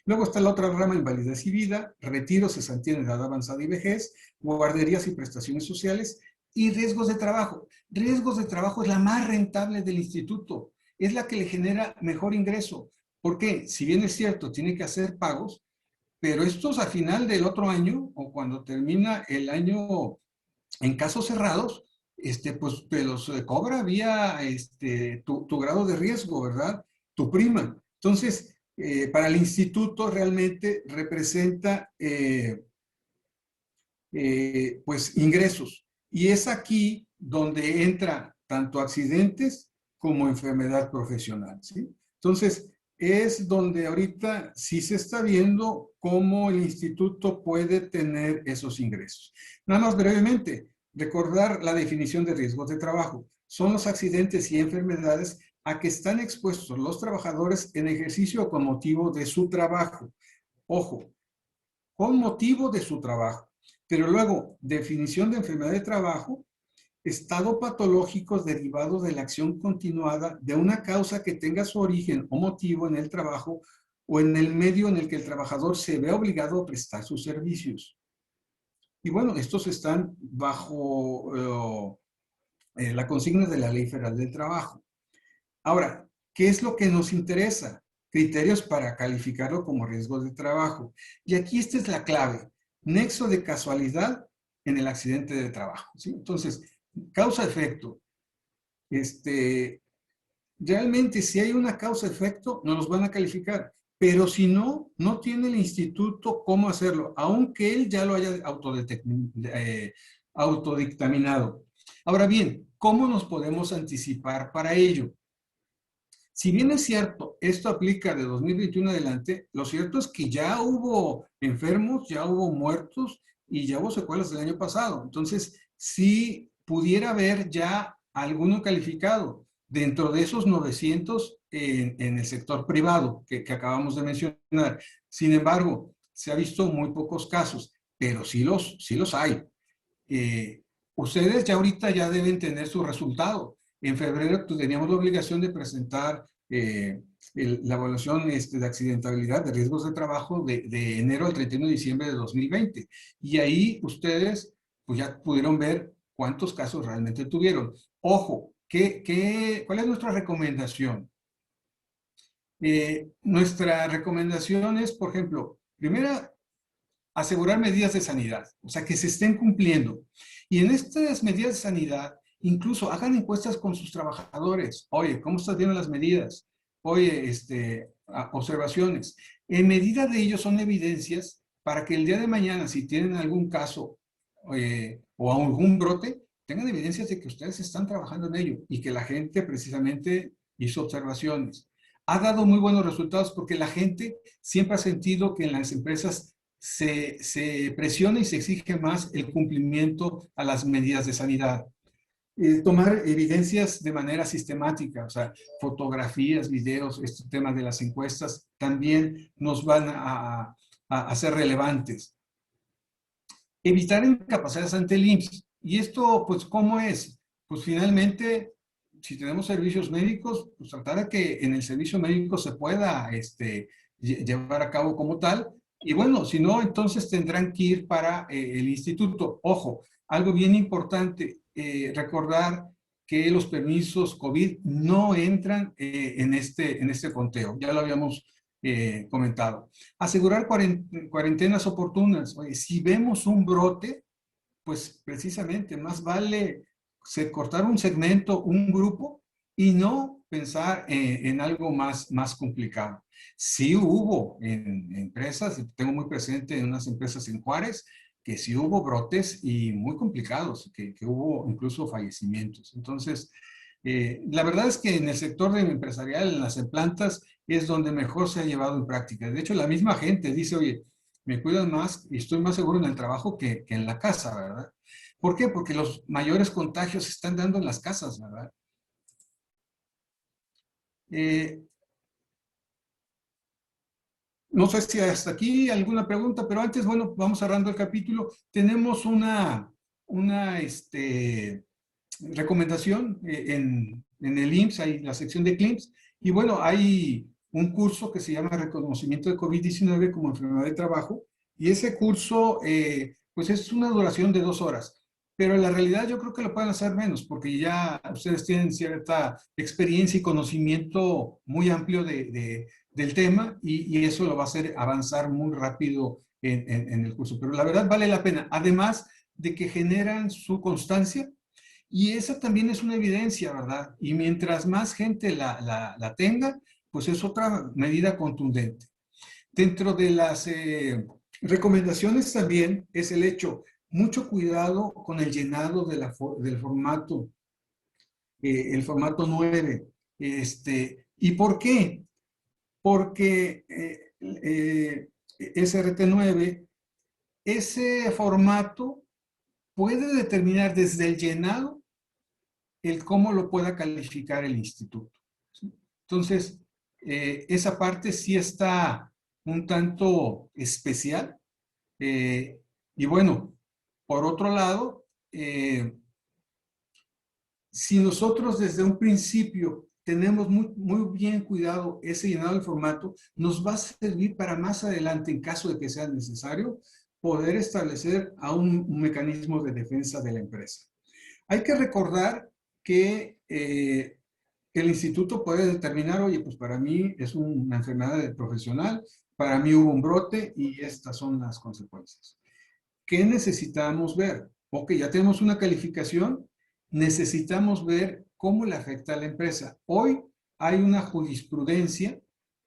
Luego está la otra rama, invalidez y vida, retiro, cesantía en edad avanzada y vejez, guarderías y prestaciones sociales y riesgos de trabajo. Riesgos de trabajo es la más rentable del instituto, es la que le genera mejor ingreso. ¿Por qué? Si bien es cierto, tiene que hacer pagos, pero estos a final del otro año o cuando termina el año en casos cerrados, pues te los cobra vía tu grado de riesgo, ¿verdad? Tu prima. Entonces, para el instituto realmente representa pues ingresos. Y es aquí donde entra tanto accidentes como enfermedad profesional, ¿sí? Entonces, es donde ahorita sí se está viendo cómo el instituto puede tener esos ingresos. Nada más brevemente, recordar la definición de riesgos de trabajo. Son los accidentes y enfermedades a que están expuestos los trabajadores en ejercicio o con motivo de su trabajo. Ojo, con motivo de su trabajo. Pero luego, definición de enfermedad de trabajo, estado patológico derivado de la acción continuada de una causa que tenga su origen o motivo en el trabajo o en el medio en el que el trabajador se ve obligado a prestar sus servicios. Y bueno, estos están bajo la consigna de la Ley Federal del Trabajo. Ahora, ¿qué es lo que nos interesa? Criterios para calificarlo como riesgo de trabajo. Y aquí esta es la clave. Nexo de casualidad en el accidente de trabajo, ¿sí? Entonces, causa-efecto. Realmente, si hay una causa-efecto, nos los van a calificar. Pero si no, no tiene el instituto cómo hacerlo, aunque él ya lo haya autodictaminado. Ahora bien, ¿cómo nos podemos anticipar para ello? Si bien es cierto, esto aplica de 2021 adelante, lo cierto es que ya hubo enfermos, ya hubo muertos y ya hubo secuelas del año pasado. Entonces, sí pudiera haber ya alguno calificado dentro de esos 900 en el sector privado que acabamos de mencionar. Sin embargo, se ha visto muy pocos casos, pero sí los hay. Eh, Ustedes ya ahorita ya deben tener su resultado. En febrero teníamos la obligación de presentar la evaluación de accidentabilidad de riesgos de trabajo de enero al 31 de diciembre de 2020. Y ahí ustedes pues ya pudieron ver cuántos casos realmente tuvieron. Ojo, ¿cuál es nuestra recomendación? Nuestra recomendación es, por ejemplo, primera, asegurar medidas de sanidad, o sea, que se estén cumpliendo. Y en estas medidas de sanidad, incluso hagan encuestas con sus trabajadores. Oye, ¿cómo estás viendo las medidas? Oye, observaciones. En medida de ello son evidencias para que el día de mañana, si tienen algún caso o algún brote, tengan evidencias de que ustedes están trabajando en ello y que la gente precisamente hizo observaciones. Ha dado muy buenos resultados porque la gente siempre ha sentido que en las empresas se presiona y se exige más el cumplimiento a las medidas de sanidad. Tomar evidencias de manera sistemática, o sea, fotografías, videos, este tema de las encuestas también nos van a ser relevantes. Evitar incapacidades ante el IMSS. ¿Y esto, pues, cómo es? Pues finalmente, si tenemos servicios médicos, pues tratar de que en el servicio médico se pueda llevar a cabo como tal. Y bueno, si no, entonces tendrán que ir para el instituto. Ojo, algo bien importante, recordar que los permisos COVID no entran en este conteo. Ya lo habíamos comentado. Asegurar cuarentenas oportunas. Oye, si vemos un brote, pues precisamente más vale cortar un segmento, un grupo, y no pensar en algo más complicado. Sí hubo en empresas, tengo muy presente en unas empresas en Juárez, que sí hubo brotes y muy complicados, que hubo incluso fallecimientos. Entonces, la verdad es que en el sector empresarial, en las plantas, es donde mejor se ha llevado en práctica. De hecho, la misma gente dice, oye, me cuidan más y estoy más seguro en el trabajo que en la casa, ¿verdad? ¿Por qué? Porque los mayores contagios se están dando en las casas, ¿verdad? Eh, no sé si hasta aquí alguna pregunta, pero antes, bueno, vamos cerrando el capítulo. Tenemos una recomendación en el IMSS, hay la sección de CLIMS, y bueno, hay un curso que se llama Reconocimiento de COVID-19 como enfermedad de trabajo, y ese curso, pues es una duración de 2 horas. Pero en la realidad yo creo que lo pueden hacer menos, porque ya ustedes tienen cierta experiencia y conocimiento muy amplio del tema y eso lo va a hacer avanzar muy rápido en el curso. Pero la verdad vale la pena, además de que generan su constancia y esa también es una evidencia, ¿verdad? Y mientras más gente la tenga, pues es otra medida contundente. Dentro de las recomendaciones también es el hecho, mucho cuidado con el llenado del formato, el formato 9. ¿Y por qué? Porque SRT9, ese formato puede determinar desde el llenado el cómo lo pueda calificar el instituto. ¿Sí? Entonces, esa parte sí está un tanto especial. Y bueno, por otro lado, si nosotros desde un principio tenemos muy bien cuidado ese llenado del formato, nos va a servir para más adelante, en caso de que sea necesario, poder establecer a un mecanismo de defensa de la empresa. Hay que recordar que el instituto puede determinar, oye, pues para mí es una enfermedad profesional, para mí hubo un brote y estas son las consecuencias. ¿Qué necesitamos ver? Ok, ya tenemos una calificación, necesitamos ver cómo le afecta a la empresa. Hoy hay una jurisprudencia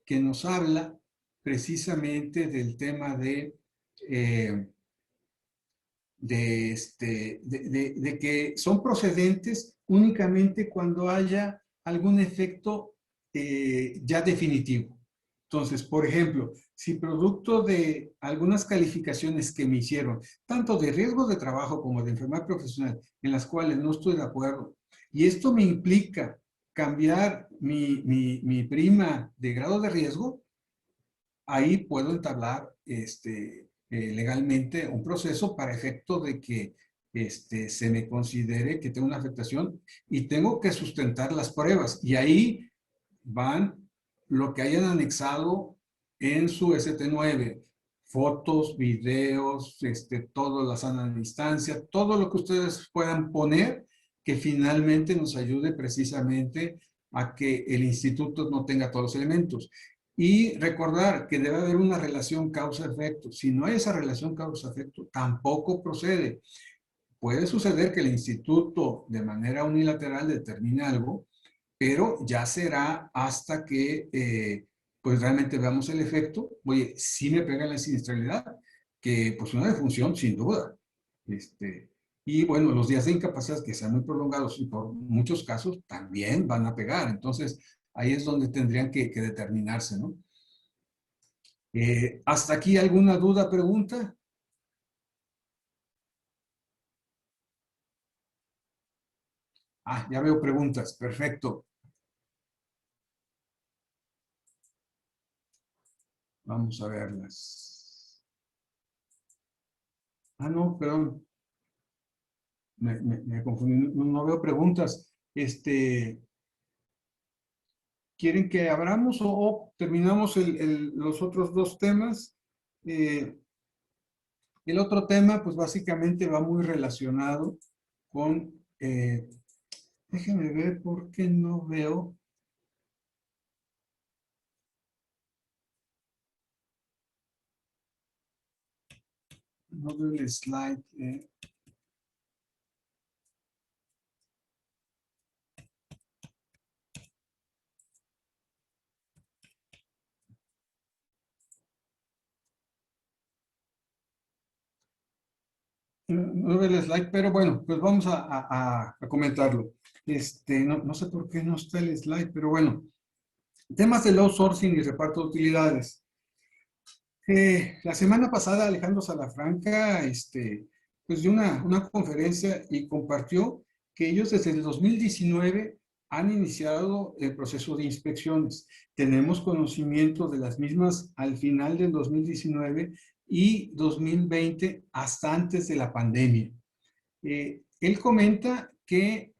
que nos habla precisamente del tema eh, de que son procedentes únicamente cuando haya algún efecto ya definitivo. Entonces, por ejemplo, si producto de algunas calificaciones que me hicieron, tanto de riesgo de trabajo como de enfermedad profesional, en las cuales no estoy de acuerdo, y esto me implica cambiar mi prima de grado de riesgo, ahí puedo entablar legalmente un proceso para efecto de que se me considere que tengo una afectación y tengo que sustentar las pruebas. Y ahí van lo que hayan anexado en su ST9, fotos, videos, todo la sana distancia, todo lo que ustedes puedan poner que finalmente nos ayude precisamente a que el instituto no tenga todos los elementos. Y recordar que debe haber una relación causa-efecto. Si no hay esa relación causa-efecto, tampoco procede. Puede suceder que el instituto de manera unilateral determine algo, pero ya será hasta que pues realmente veamos el efecto. Oye, sí me pega la siniestralidad, que pues una defunción sin duda. Y bueno, los días de incapacidad que sean muy prolongados y por muchos casos también van a pegar. Entonces, ahí es donde tendrían que determinarse, ¿no? ¿Hasta aquí alguna duda, pregunta? Ah, ya veo preguntas. Perfecto. Vamos a verlas. Ah, no, perdón. Me confundí. No veo preguntas. ¿Quieren que abramos o terminamos los otros dos temas? Eh, el otro tema, pues básicamente va muy relacionado con... déjenme ver por qué no veo. No veo el slide. No veo el slide, pero bueno, pues vamos a comentarlo. No sé por qué no está el slide, pero bueno. Temas del outsourcing y reparto de utilidades. La semana pasada Alejandro Salafranca pues dio una conferencia y compartió que ellos desde el 2019 han iniciado el proceso de inspecciones. Tenemos conocimiento de las mismas al final del 2019 y 2020, hasta antes de la pandemia. Él comenta que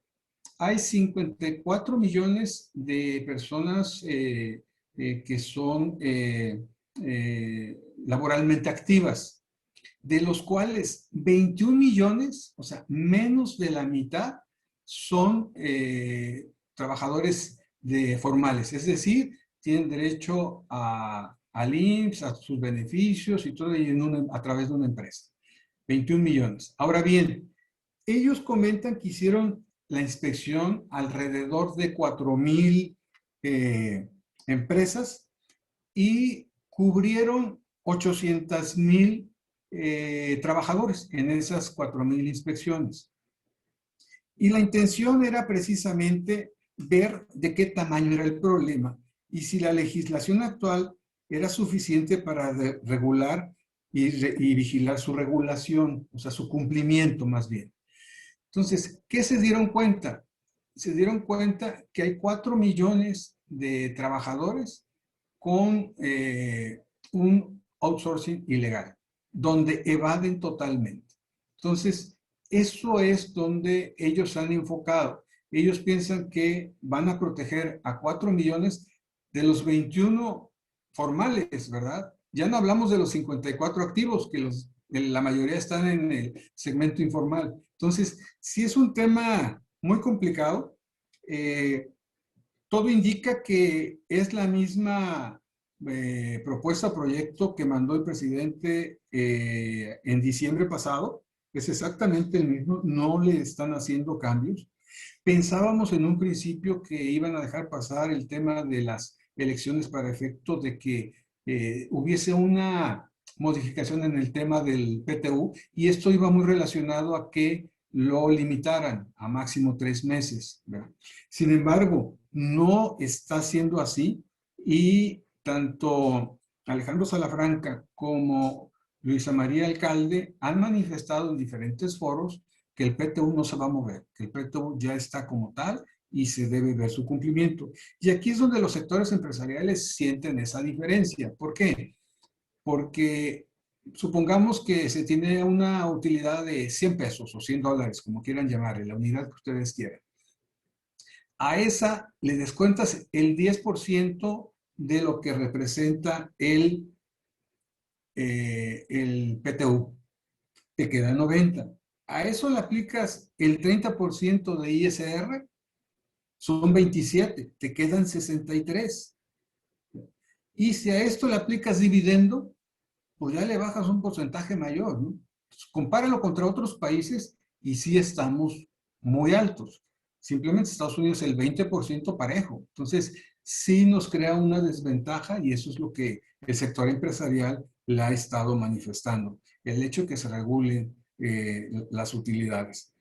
hay 54 millones de personas que son laboralmente activas, de los cuales 21 millones, o sea, menos de la mitad, son trabajadores formales, es decir, tienen derecho al IMSS, a sus beneficios y todo a través de una empresa. 21 millones. Ahora bien, ellos comentan que hicieron la inspección alrededor de 4,000 empresas y cubrieron 800,000 trabajadores en esas 4,000 inspecciones. Y la intención era precisamente ver de qué tamaño era el problema y si la legislación actual era suficiente para regular y vigilar su regulación, o sea, su cumplimiento más bien. Entonces, ¿qué se dieron cuenta? Se dieron cuenta que hay 4 millones de trabajadores con un outsourcing ilegal, donde evaden totalmente. Entonces, eso es donde ellos han enfocado. Ellos piensan que van a proteger a 4 millones de los 21 formales, ¿verdad? Ya no hablamos de los 54 activos, que la mayoría están en el segmento informal. Entonces, sí es un tema muy complicado. Todo indica que es la misma propuesta o proyecto que mandó el presidente en diciembre pasado. Es exactamente el mismo, no le están haciendo cambios. Pensábamos en un principio que iban a dejar pasar el tema de las elecciones para efecto de que hubiese una modificación en el tema del PTU, y esto iba muy relacionado a que lo limitaran a máximo 3 meses, ¿verdad? Sin embargo, no está siendo así, y tanto Alejandro Salafranca como Luisa María Alcalde han manifestado en diferentes foros que el PTU no se va a mover, que el PTU ya está como tal y se debe ver su cumplimiento. Y aquí es donde los sectores empresariales sienten esa diferencia. ¿Por qué? Porque supongamos que se tiene una utilidad de 100 pesos o $100, como quieran llamarle, la unidad que ustedes quieran. A esa le descuentas el 10% de lo que representa el PTU. Te queda 90. A eso le aplicas el 30% de ISR, son 27, te quedan 63. Y si a esto le aplicas dividendo, pues ya le bajas un porcentaje mayor, ¿no? Pues compáralo contra otros países y sí estamos muy altos. Simplemente Estados Unidos el 20% parejo. Entonces, sí nos crea una desventaja, y eso es lo que el sector empresarial le ha estado manifestando. El hecho de que se regulen las utilidades.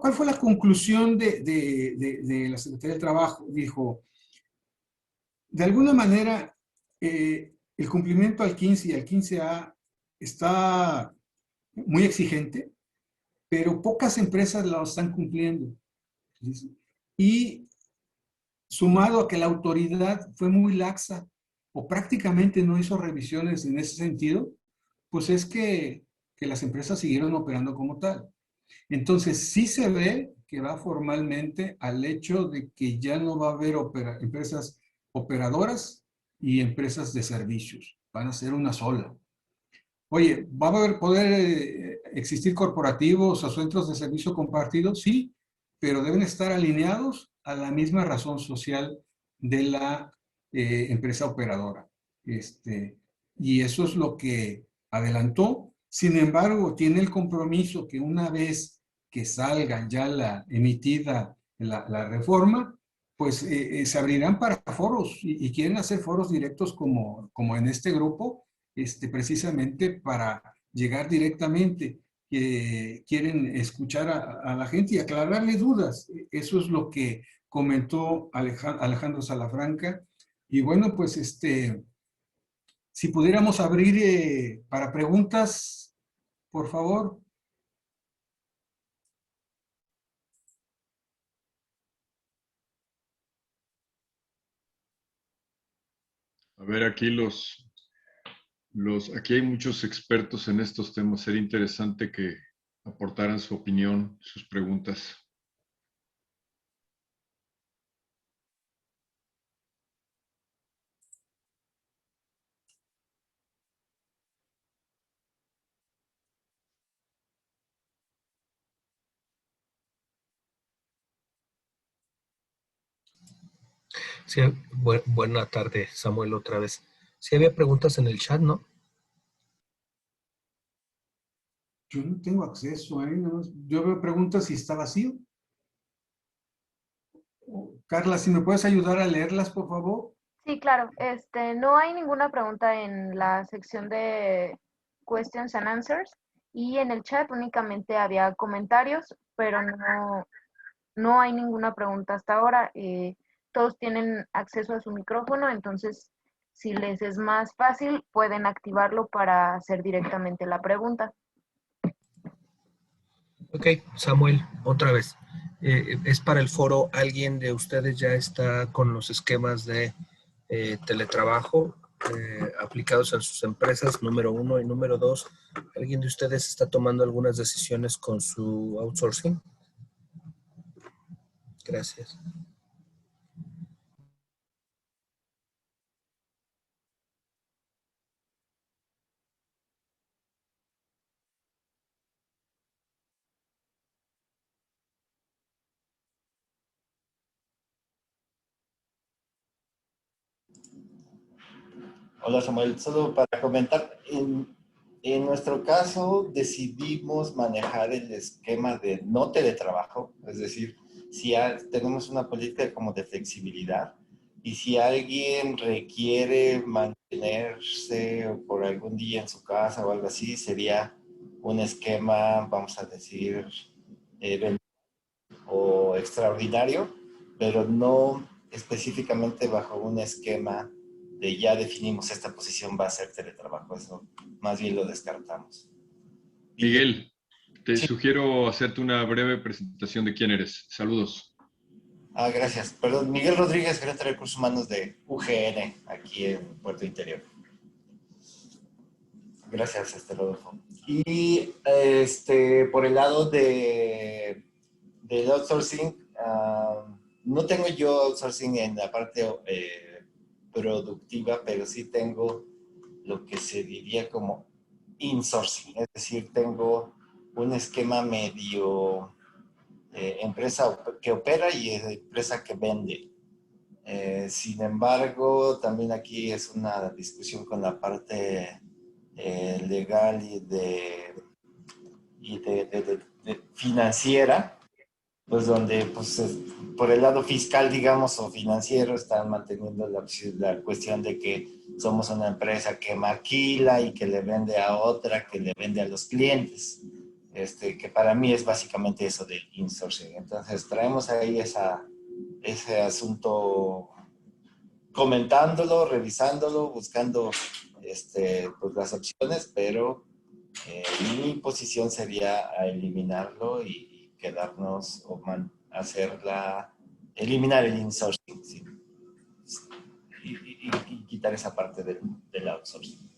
¿Cuál fue la conclusión de la Secretaría del Trabajo? Dijo, de alguna manera, el cumplimiento al 15 y al 15A está muy exigente, pero pocas empresas lo están cumpliendo. Y sumado a que la autoridad fue muy laxa o prácticamente no hizo revisiones en ese sentido, pues es que las empresas siguieron operando como tal. Entonces, sí se ve que va formalmente al hecho de que ya no va a haber empresas operadoras y empresas de servicios. Van a ser una sola. Oye, ¿va a poder existir corporativos o centros de servicio compartido? Sí, pero deben estar alineados a la misma razón social de la empresa operadora. Y eso es lo que adelantó. Sin embargo, tiene el compromiso que una vez que salga ya la emitida la reforma, pues se abrirán para foros, y quieren hacer foros directos como en este grupo, precisamente para llegar directamente. Quieren escuchar a la gente y aclararle dudas. Eso es lo que comentó Alejandro Salafranca. Y bueno, pues si pudiéramos abrir para preguntas, por favor. A ver, aquí aquí hay muchos expertos en estos temas. Sería interesante que aportaran su opinión, sus preguntas. Sí, buena tarde, Samuel, otra vez. Sí había preguntas en el chat, ¿no? Yo no tengo acceso ahí, yo veo preguntas si está vacío. Carla, si me puedes ayudar a leerlas, por favor. Sí, claro. No hay ninguna pregunta en la sección de questions and answers y en el chat únicamente había comentarios, pero no hay ninguna pregunta hasta ahora. Todos tienen acceso a su micrófono, entonces si les es más fácil, pueden activarlo para hacer directamente la pregunta. Ok, Samuel, otra vez. Es para el foro. ¿Alguien de ustedes ya está con los esquemas de teletrabajo aplicados en sus empresas? Número 1 y número 2. ¿Alguien de ustedes está tomando algunas decisiones con su outsourcing? Gracias. Hola Samuel, solo para comentar, en nuestro caso decidimos manejar el esquema de no teletrabajo, es decir, si tenemos una política como de flexibilidad y si alguien requiere mantenerse por algún día en su casa o algo así, sería un esquema, vamos a decir, o extraordinario, pero no específicamente bajo un esquema de ya definimos esta posición va a ser teletrabajo. Eso más bien lo descartamos. Miguel, te Sí. sugiero hacerte una breve presentación de quién eres. Saludos. Gracias. Perdón, Miguel Rodríguez, gerente de recursos humanos de UGN, aquí en Puerto Interior. Gracias, Rodolfo. Y por el lado del outsourcing, no tengo yo outsourcing en la parte productiva, pero sí tengo lo que se diría como insourcing, es decir, tengo un esquema medio empresa que opera y empresa que vende. Sin embargo, también aquí es una discusión con la parte legal y de financiera, pues donde pues, por el lado fiscal, digamos, o financiero, están manteniendo la cuestión de que somos una empresa que maquila y que le vende a otra, que le vende a los clientes, que para mí es básicamente eso del insourcing. Entonces traemos ahí ese asunto comentándolo, revisándolo, buscando pues las opciones, pero mi posición sería a eliminarlo y quedarnos o eliminar el insourcing, ¿sí? Y quitar esa parte del outsourcing.